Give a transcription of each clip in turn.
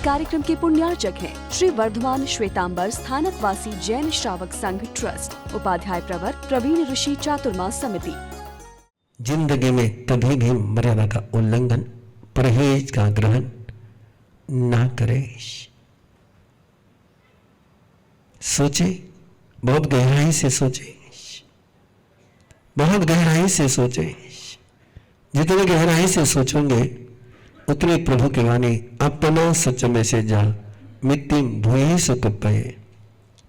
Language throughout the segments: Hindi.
कार्यक्रम के पुण्यार्चक हैं श्री वर्धमान श्वेतांबर स्थानक वासी जैन श्रावक संघ ट्रस्ट, उपाध्याय प्रवर प्रवीण ऋषि चातुर्मास समिति। जिंदगी में कभी भी मर्यादा का उल्लंघन, परहेज का ग्रहण ना करे। सोचे, बहुत गहराई से सोचे, बहुत गहराई से सोचे। जितने गहराई से सोचोगे उतने प्रभु की वाणी अपना सच में से जा मिट्टी भूयि सुख पाए।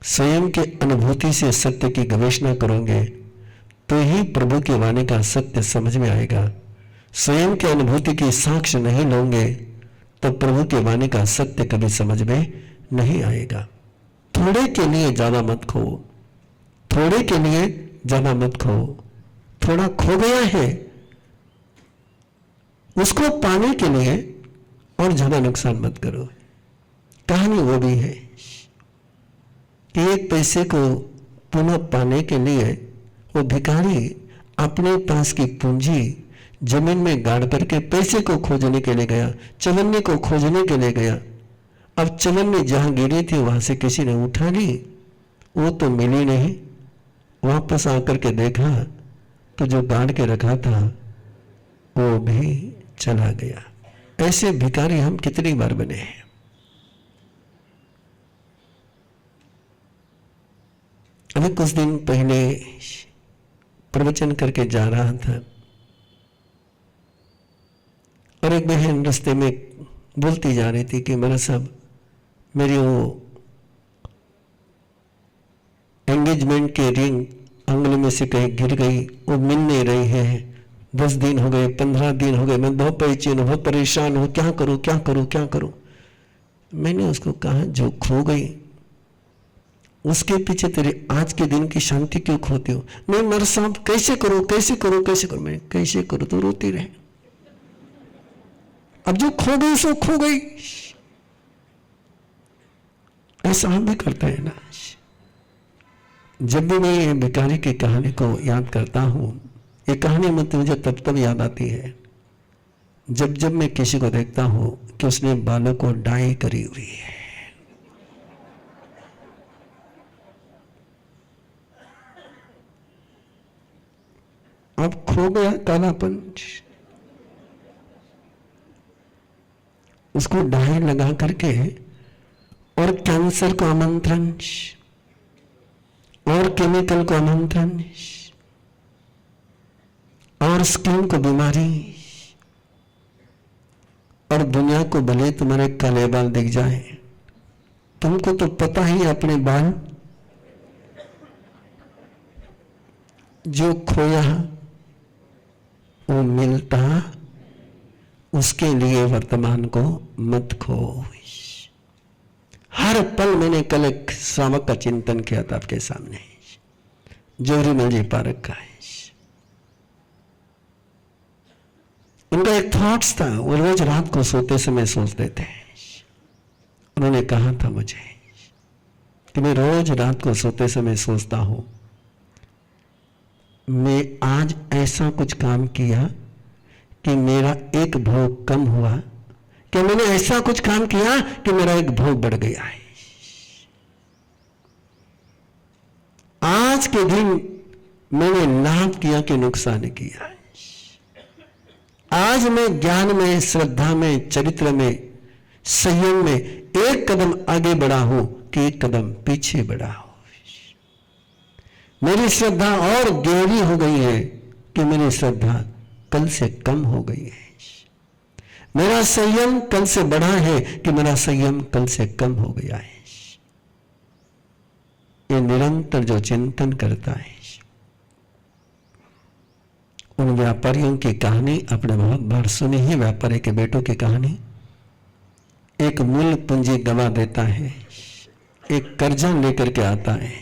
स्वयं के अनुभूति से सत्य की गवेषणा करोगे तो ही प्रभु की वाणी का सत्य समझ में आएगा। स्वयं के अनुभूति की साक्ष्य नहीं लोगे तो प्रभु की वाणी का सत्य कभी समझ में नहीं आएगा। थोड़े के लिए ज्यादा मत खो, थोड़े के लिए ज्यादा मत खो। थोड़ा खो गया है, उसको पाने के लिए और ज्यादा नुकसान मत करो। कहानी वो भी है कि एक पैसे को पुनः पाने के लिए वो भिखारी अपने पास की पूंजी जमीन में गाड़ करके पैसे को खोजने के लिए गया, चवन्नी को खोजने के लिए गया। अब चवन्नी जहां गिरी थी वहां से किसी ने उठा ली, वो तो मिली नहीं। वापस आकर के देखा तो जो गाड़ के रखा था वो भी चला गया। ऐसे भिखारी हम कितनी बार बने हैं। अभी कुछ दिन पहले प्रवचन करके जा रहा था और एक बहन रास्ते में बोलती जा रही थी कि मेरा साहब, मेरी वो एंगेजमेंट के रिंग अंगुली में से कहीं गिर गई, वो मिल नहीं रही है। 10 दिन हो गए, 15 दिन हो गए, मैं बहुत बेचैन हूं, बहुत परेशान हूं, क्या करूं क्या करूं क्या करूं। मैंने उसको कहा, जो खो गई उसके पीछे तेरे आज के दिन की शांति क्यों खोती हो? नहीं मेरे साहब, कैसे करूं कैसे करूं कैसे करूं। मैं कैसे करूं तो रोती रहे। अब जो खो गई सो खो गई। ऐसा हम भी करते हैं ना। जब भी मैं ये भिखारी की कहानी को याद करता हूं, ये कहानी मुझे तब याद आती है जब जब मैं किसी को देखता हूं कि उसने बालों को डाई करी हुई है। अब खो गया कालापन, उसको डाई लगा करके और कैंसर को आमंत्रण और केमिकल को आमंत्रण और स्किन को बीमारी, और दुनिया को भले तुम्हारे काले बाल दिख जाए, तुमको तो पता ही अपने बाल। जो खोया वो मिलता, उसके लिए वर्तमान को मत खो। हर पल मैंने कल एक श्रावक का चिंतन किया था आपके सामने, जोरीमल जी पारक का है। उनका एक थॉट्स था, वो रोज रात को सोते समय सोचते थे। उन्होंने कहा था मुझे कि मैं रोज रात को सोते समय सोचता हूं, मैं आज ऐसा कुछ काम किया कि मेरा एक भोग कम हुआ, कि मैंने ऐसा कुछ काम किया कि मेरा एक भोग बढ़ गया है। आज के दिन मैंने लाभ किया कि नुकसान किया। आज मैं ज्ञान में, श्रद्धा में, चरित्र में, संयम में एक कदम आगे बढ़ा हूं कि एक कदम पीछे बढ़ा हूं। मेरी श्रद्धा और गहरी हो गई है कि मेरी श्रद्धा कल से कम हो गई है। मेरा संयम कल से बढ़ा है कि मेरा संयम कल से कम हो गया है। ये निरंतर जो चिंतन करता है, उन व्यापारियों की कहानी आपने बहुत बार सुनी है। व्यापारी के बेटों की कहानी। एक मूल पूंजी गवा देता है, एक कर्जा लेकर के आता है,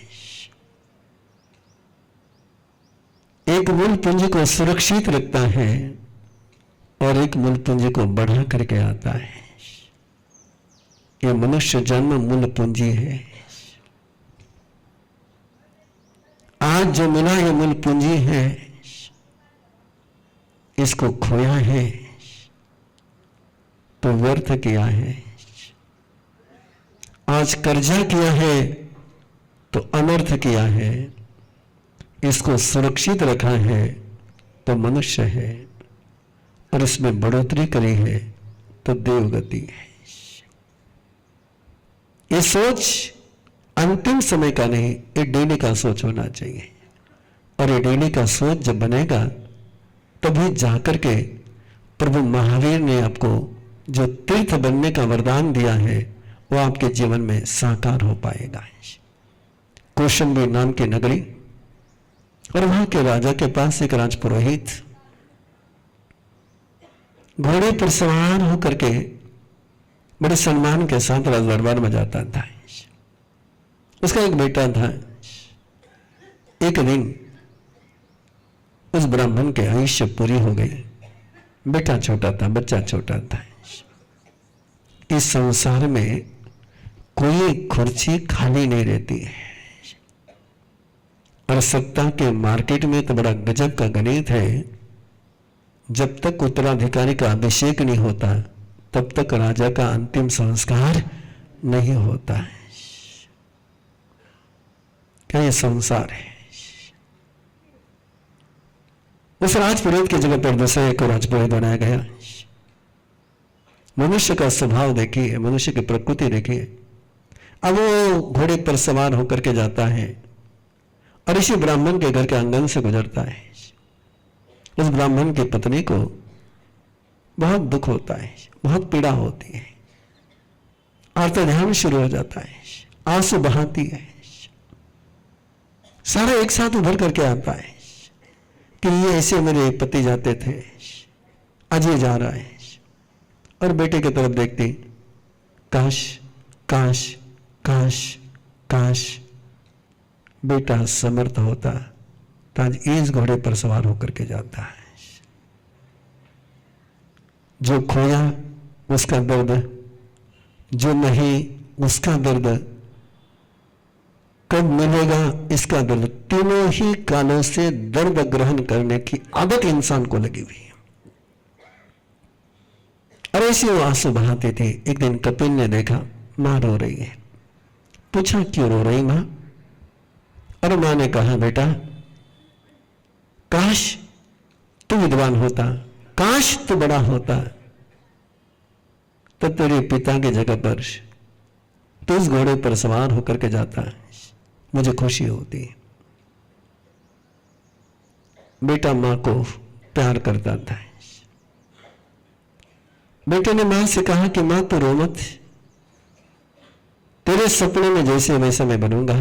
एक मूल पूंजी को सुरक्षित रखता है और एक मूल पूंजी को बढ़ा करके आता है। यह मनुष्य जन्म मूल पूंजी है। आज जो मिला ये मूल पूंजी है, इसको खोया है तो व्यर्थ किया है। आज कर्जा किया है तो अनर्थ किया है, इसको सुरक्षित रखा है तो मनुष्य है, और इसमें बढ़ोतरी करी है तो देवगति है। ये सोच अंतिम समय का नहीं, ये डेली का सोच होना चाहिए। और ये डेली का सोच जब बनेगा तभी जाकर के प्रभु महावीर ने आपको जो तीर्थ बनने का वरदान दिया है वो आपके जीवन में साकार हो पाएगा। कौशंबी नाम की नगरी, और वहां के राजा के पास एक राजपुरोहित घोड़े पर सवार होकर के बड़े सम्मान के साथ राजदरबार में जाता था। उसका एक बेटा था। एक दिन उस ब्राह्मण के आयुष्य पूरी हो गई। बेटा छोटा था, बच्चा छोटा था। इस संसार में कोई खुर्ची खाली नहीं रहती है, और सत्ता के मार्केट में तो बड़ा गजब का गणित है। जब तक उत्तराधिकारी का अभिषेक नहीं होता तब तक राजा का अंतिम संस्कार नहीं होता है। क्या ये संसार है? उस राजपुरोहित की जगह पर दूसरा एक राजपुरोहित बनाया गया। मनुष्य का स्वभाव देखिए, मनुष्य की प्रकृति देखिए। अब वो घोड़े पर सवार होकर के जाता है और इसी ब्राह्मण के घर के आंगन से गुजरता है। उस ब्राह्मण की पत्नी को बहुत दुख होता है, बहुत पीड़ा होती है, आर्तध्यान शुरू हो जाता है, आंसू बहाती है। सारा एक साथ उभर करके आता है कि ये ऐसे मेरे पति जाते थे, आज ये जा रहा है। और बेटे की तरफ देखती, काश काश काश काश बेटा समर्थ होता तो आज इस घोड़े पर सवार होकर के जाता है। जो खोया उसका दर्द, जो नहीं उसका दर्द, कब मिलेगा इसका दर्द, तीनों ही कालों से दर्द ग्रहण करने की आदत इंसान को लगी हुई है। और ऐसे वो आंसू बहाते थे। एक दिन कपिल ने देखा मां रो रही है, पूछा क्यों रो रही मां? और मां ने कहा बेटा काश तू विद्वान होता, काश तू बड़ा होता, तो तेरे पिता की जगह पर तू उस घोड़े पर सवार होकर के जाता, मुझे खुशी होती। बेटा मां को प्यार करता था। बेटे ने मां से कहा कि मां तू रो मत, तेरे सपने में जैसे वैसा मैं बनूंगा,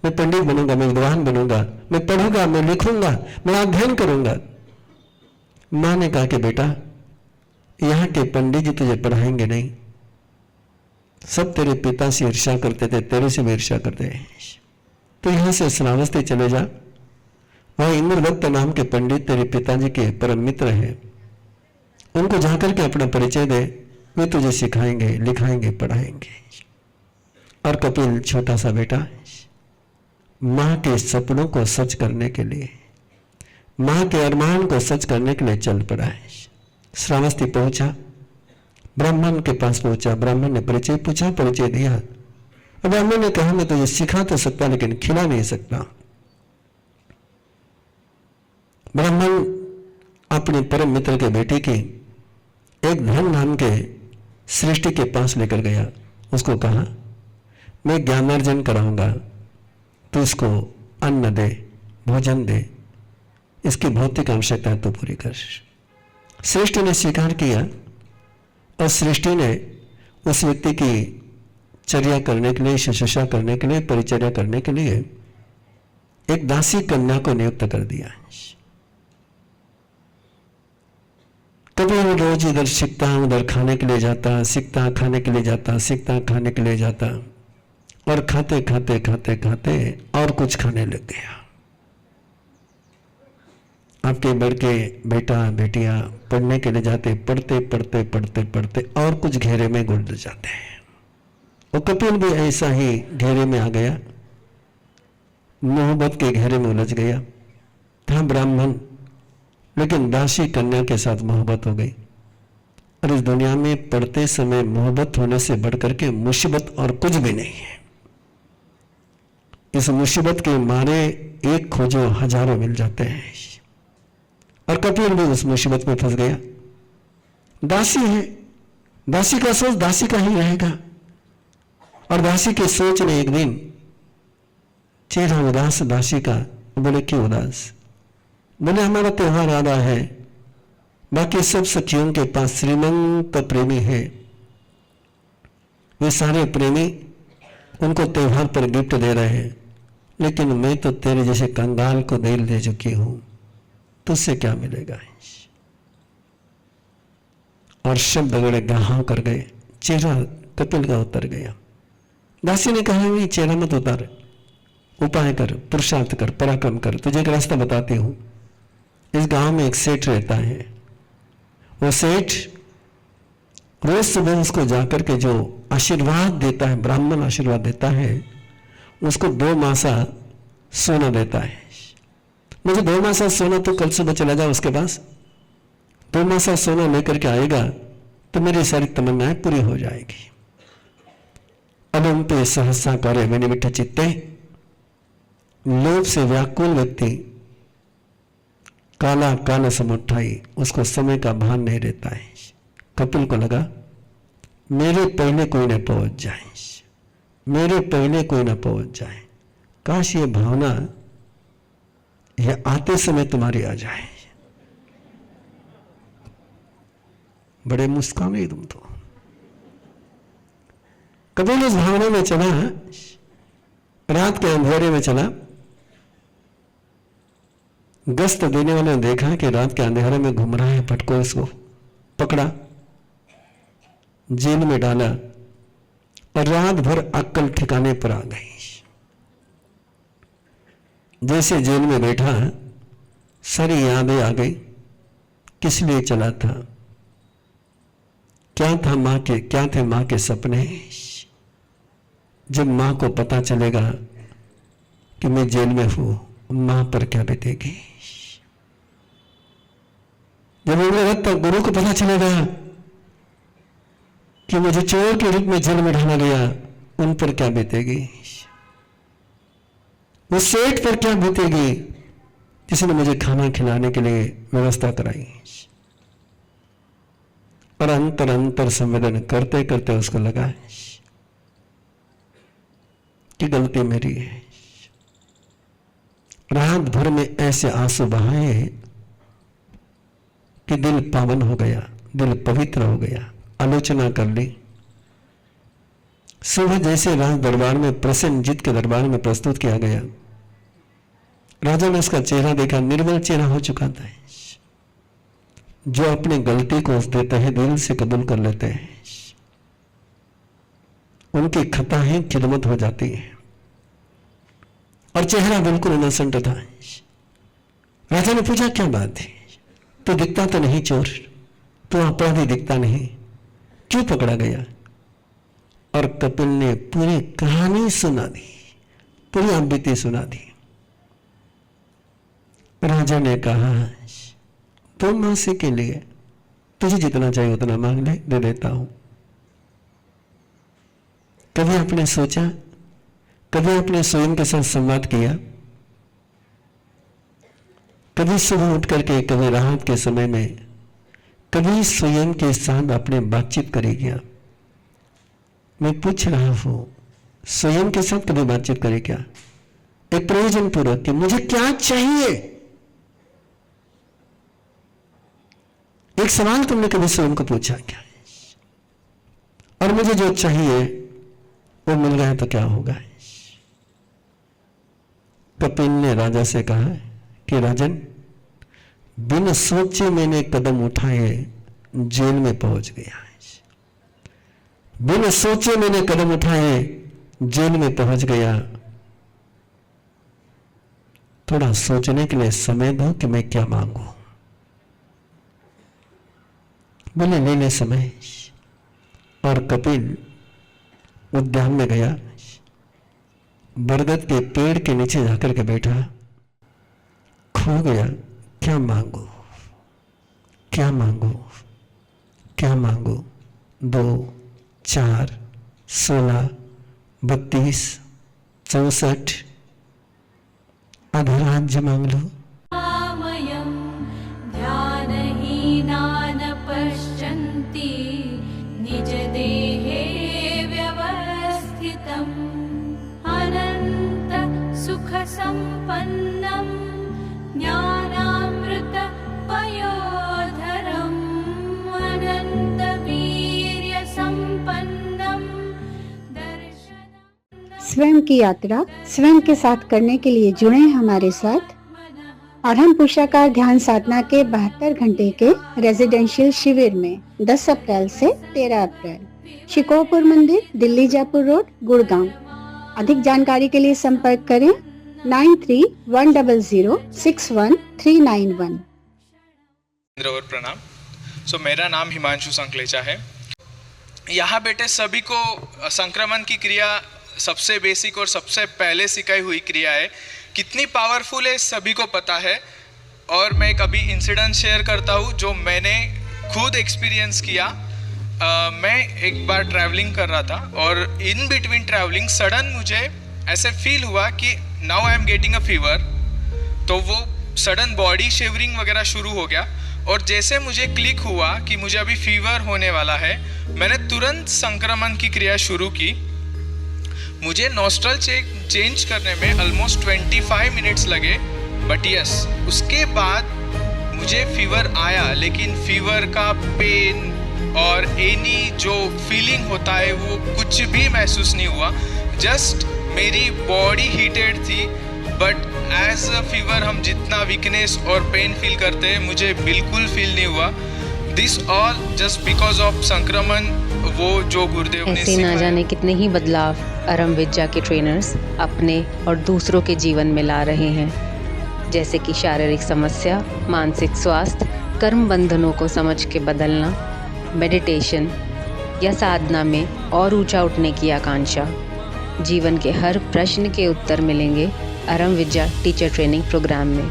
मैं पंडित बनूंगा, मैं विद्वान बनूंगा, मैं पढ़ूंगा, मैं लिखूंगा, मैं अध्ययन करूंगा। मां ने कहा कि बेटा यहां के पंडित जी तुझे पढ़ाएंगे नहीं, सब तेरे पिता से ईर्ष्या करते थे, तेरे से भी ईर्ष्या करते हैं, तो यहां से श्रावस्ती चले जा, वहां इंद्रदत्त नाम के पंडित तेरे पिताजी के परम मित्र हैं, उनको जाकर के अपना परिचय दे, वे तुझे सिखाएंगे, लिखाएंगे, पढ़ाएंगे। और कपिल छोटा सा बेटा मां के सपनों को सच करने के लिए, मां के अरमान को सच करने के लिए चल पड़ा है। श्रावस्ती पहुंचा, ब्राह्मण के पास पहुंचा, ब्राह्मण ने परिचय पूछा, परिचय दिया। और ब्राह्मण ने कहा मैं तुझे सिखा तो सकता लेकिन खिला नहीं सकता। ब्राह्मण अपने परम मित्र के बेटे की एक धन नाम के सृष्टि के पास लेकर गया। उसको कहा मैं ज्ञानार्जन कराऊंगा, तो इसको अन्न दे, भोजन दे, इसकी भौतिक आवश्यकता तो पूरी कर। सृष्टि ने स्वीकार किया और सृष्टि ने उस व्यक्ति की चर्या करने के लिए, शुश्रूषा करने के लिए, परिचर्या करने के लिए एक दासी कन्या को नियुक्त कर दिया। कभी रोज इधर सीखता, उधर खाने के लिए जाता, सीखता, खाने के लिए जाता, सीखता, खाने के लिए जाता, और खाते खाते खाते खाते और कुछ खाने लग गया। आपके बड़के बेटा बेटियां पढ़ने के लिए जाते, पढ़ते पढ़ते पढ़ते पढ़ते और कुछ घेरे में घुल जाते हैं। और कपिल भी ऐसा ही घेरे में आ गया, मोहब्बत के घेरे में उलझ गया। था ब्राह्मण, लेकिन दासी कन्या के साथ मोहब्बत हो गई। और इस दुनिया में पढ़ते समय मोहब्बत होने से बढ़कर के मुसीबत और कुछ भी नहीं है। इस मुसीबत के मारे एक खोजो हजारों मिल जाते हैं। और कपिल भी उस मुसीबत में फंस गया। दासी है, दासी का सोच दासी का ही रहेगा। और दासी की सोच ने एक दिन चेहरा उदास दासी का। बोले क्यों उदास? बोले हमारा त्योहार आ रहा है, बाकी सब सखियों के पास श्रीमंत प्रेमी है, वे सारे प्रेमी उनको त्योहार पर गिफ्ट दे रहे हैं, लेकिन मैं तो तेरे जैसे कंगाल को दिल दे चुकी हूं, तुझसे क्या मिलेगा? और शब्द गड़े गहा कर गए। चेहरा कपिल का उतर गया। दासी ने कहा ये चेहरा मत उतार, उपाय कर, पुरुषार्थ कर, पराक्रम कर, तुझे एक रास्ता बताती हूं। इस गांव में एक सेठ रहता है। वो सेठ रोज सुबह उसको जाकर के जो आशीर्वाद देता है, ब्राह्मण आशीर्वाद देता है, उसको 2 मासा सोना देता है। मुझे 2 मासा सोना तो कल सुबह चला जाओ उसके पास, 2 मासा सोना लेकर के आएगा तो मेरी सारी तमन्नाएं पूरी हो जाएगी। अब उन पे सहसा करे मैंने मिठा चित्ते, लोभ से व्याकुल व्यक्ति काला काला समुठाई, उसको समय का भान नहीं रहता है। कपिल को लगा मेरे पहले कोई न पहुंच जाए, मेरे पहले कोई न पहुंच जाए, काश ये भावना ये आते समय तुम्हारी आ जाए। बड़े मुस्काने तुम तो। कपिल उस भावना में चला, रात के अंधेरे में चला। गश्त देने वाले ने देखा कि रात के अंधेरे में घूम रहा है, फटको इसको पकड़ा, जेल में डाला और रात भर अक्ल ठिकाने पर आ गई। जैसे जेल में बैठा सारी यादें आ गई। किस लिए चला था, क्या था मां के, क्या थे मां के सपने। जब मां को पता चलेगा कि मैं जेल में हूं, मां पर क्या बीतेगी। जब उन्हें गुरु को पता चलेगा कि मुझे चोर के रूप में जेल में डाला गया, उन पर क्या बीतेगी। उस सेठ पर क्या बीतेगी जिसने मुझे खाना खिलाने के लिए व्यवस्था कराई। और अंतर अंतर संवेदन करते करते उसको लगा कि गलती मेरी है। रात भर में ऐसे आंसू बहाए कि दिल पावन हो गया, दिल पवित्र हो गया। आलोचना कर ली। सुबह जैसे राज दरबार में प्रसेनजीत के दरबार में प्रस्तुत किया गया, राजा ने उसका चेहरा देखा, निर्मल चेहरा हो चुका था। जो अपनी गलती को देते हैं दिल से कबूल कर लेते हैं, उनकी खताएं खिदमत हो जाती है। और चेहरा बिल्कुल इनोसेंट था। राजा ने पूछा क्या बात है, तो दिखता तो नहीं चोर, तो अपराधी दिखता नहीं, क्यों पकड़ा गया। और कपिल ने पूरी कहानी सुना दी, पूरी बीती सुना दी। राजा ने कहा 2 मासी के लिए तुझे जितना चाहिए उतना मांग ले, दे देता हूं। कभी आपने सोचा, कभी आपने स्वयं के साथ संवाद किया, कभी सुबह उठ करके, कभी रात के समय में, कभी स्वयं के साथ आपने बातचीत करी क्या। मैं पूछ रहा हूं, स्वयं के साथ कभी बातचीत करी क्या, एक प्रयोजन पूर्वक कि मुझे क्या चाहिए। एक सवाल तुमने कभी स्वयं को पूछा क्या, और मुझे जो चाहिए वो मिल गया तो क्या होगा। कपिल ने राजा से कहा कि राजन, बिन सोचे मैंने कदम उठाए जेल में पहुंच गया। बिन सोचे मैंने कदम उठाए जेल में पहुंच गया। थोड़ा सोचने के लिए समय दो कि मैं क्या मांगू। बोले ले ले समय। और कपिल उद्यान में गया, बरगद के पेड़ के नीचे जाकर के बैठा, खो गया। क्या मांगू, क्या मांगू, क्या मांगो? 2, 4, 16, 32, 64, आधा राज्य मांग लो। मयं ध्यानहीनान् पश्यन्ति निजदेहे व्यवस्थितम् अनन्त सुखसम्पन्नं ज्ञानामृतपयोधरम् अनन्तवीर्यसम्पन्नं दर्शनं। स्वयं की यात्रा स्वयं के साथ करने के लिए जुड़े हमारे साथ और हम पुरुषाकार ध्यान साधना के 72 घंटे के रेजिडेंशियल शिविर में 10 अप्रैल से 13 अप्रैल शिकोहपुर मंदिर, दिल्ली जापुर रोड, गुड़गांव। अधिक जानकारी के लिए संपर्क करें 9310061391। और प्रणाम। मेरा नाम हिमांशु संकलेचा है। यहाँ बेटे सभी को संक्रमण की क्रिया सबसे बेसिक और सबसे पहले सिखाई हुई क्रिया है। कितनी पावरफुल है सभी को पता है। और मैं एक अभी इंसिडेंट शेयर करता हूँ जो मैंने खुद एक्सपीरियंस किया। मैं एक बार ट्रैवलिंग कर रहा था और इन बिटवीन ट्रैवलिंग सडन मुझे ऐसे फील हुआ कि now I am getting a fever. तो वो सडन बॉडी शेवरिंग वगैरह शुरू हो गया और जैसे मुझे क्लिक हुआ कि मुझे अभी फीवर होने वाला है, मैंने तुरंत संक्रमण की क्रिया शुरू की। मुझे नॉस्ट्रल चेंज करने में ऑलमोस्ट 25 मिनट्स लगे, बट यस उसके बाद मुझे फीवर आया। लेकिन फीवर का पेन और एनी जो फीलिंग होता है वो कुछ भी महसूस नहीं हुआ। जस्ट मेरी बॉडी हीटेड थी, बट एज अ फीवर हम जितना वीकनेस और पेन फील करते हैं मुझे बिल्कुल फील नहीं हुआ। This all just because of संक्रमण, वो जो गुरुदेव ने ऐसे ना जाने कितने ही बदलाव अरम विद्या के ट्रेनर्स अपने और दूसरों के जीवन में ला रहे हैं, जैसे कि शारीरिक समस्या, मानसिक स्वास्थ्य, कर्म बंधनों को समझ के बदलना, मेडिटेशन या साधना में और ऊंचा उठने की आकांक्षा। जीवन के हर प्रश्न के उत्तर मिलेंगे अरम विद्या टीचर ट्रेनिंग प्रोग्राम में।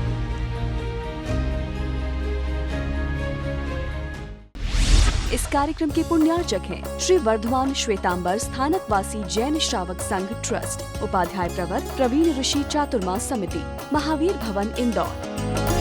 इस कार्यक्रम के पुण्यार्चक हैं श्री वर्धमान श्वेतांबर स्थानकवासी जैन श्रावक संघ ट्रस्ट, उपाध्याय प्रवर प्रवीण ऋषि चातुर्मास समिति, महावीर भवन, इंदौर।